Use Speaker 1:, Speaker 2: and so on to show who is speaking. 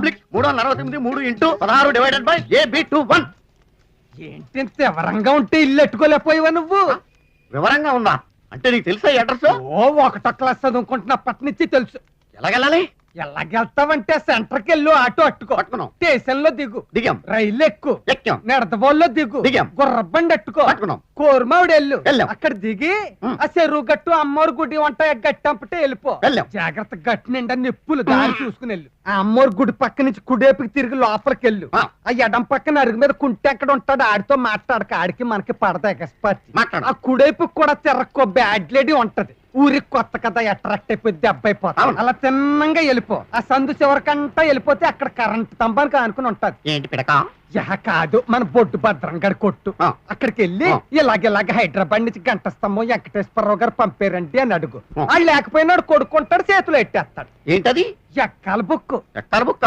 Speaker 1: Public 369 3 into 16 divided by AB21.
Speaker 2: ఏంటి ఇంత వివరంగా ఉంటే ఇల్లు ఎట్టుకోలేకపోయావా నువ్వు?
Speaker 1: వివరంగా ఉందా అంటే నీకు తెలుసా అడ్రస్?
Speaker 2: ఓ ఒకటో క్లాస్ చదువుకుంటున్నప్పటి నుంచి తెలుసు.
Speaker 1: ఎలాగెళ్ళాలి?
Speaker 2: ఎలాగెళ్తావంటే సెంటర్కి వెళ్ళు, ఆటో అట్టుకో,
Speaker 1: పట్టుకున్నాం.
Speaker 2: స్టేషన్ లో దిగు,
Speaker 1: దిగాం.
Speaker 2: రైలు ఎక్కు,
Speaker 1: ఎక్కాం.
Speaker 2: నెడదబోల్లో దిగు,
Speaker 1: దిగాం.
Speaker 2: గుర్రబండి అట్టుకో,
Speaker 1: పట్టుకున్నాం.
Speaker 2: కోరమావిడి వెళ్ళు,
Speaker 1: వెళ్ళాం.
Speaker 2: అక్కడ దిగి ఆ చెరువు గట్టు అమ్మోరు గుడి వంట గట్టి అంపటే వెళ్ళిపో.
Speaker 1: వెళ్ళాం.
Speaker 2: జాగ్రత్త, గట్టి నిండా నిప్పులు, దారి చూసుకుని వెళ్ళు. ఆ అమ్మోరు గుడి పక్క నుంచి కుడేపుకి తిరిగి లోపలికి వెళ్ళు. ఆ ఎడం పక్కన అరుగు మీద కుంటే ఎక్కడ ఉంటాడు, ఆడితో మాట్లాడక, ఆడికి మనకి పడదా ఎక్స్పర్ట్. ఆ కుడేపుకి కూడా తిరక్కో, బ్యాడ్ లేడీ ఉంటది. ఊరికి కొత్త కదా, అట్రాక్ట్ అయిపోయి దెబ్బైపోతాం. అలా తిన్నంగా వెళ్ళిపో. ఆ సందు చివరికంటా వెళ్ళిపోతే అక్కడ కరెంట్ స్తంభానికి ఆనుకుని ఉంటది.
Speaker 1: ఏంటి పిడక?
Speaker 2: కాదు, మన బొడ్డు భద్రంగడి కొట్టు. అక్కడికి వెళ్ళి ఇలాగ హైదరాబాద్ నుంచి గంట స్తంభం వెంకటేశ్వరరావు గారు పంపారండి అని అడుగు. వాళ్ళు లేకపోయినాడు కొడుకుంటాడు, చేతులు ఎట్టేస్తాడు.
Speaker 1: ఏంటది?
Speaker 2: ఎక్కాల బుక్కు.
Speaker 1: ఎక్కాల బుక్క?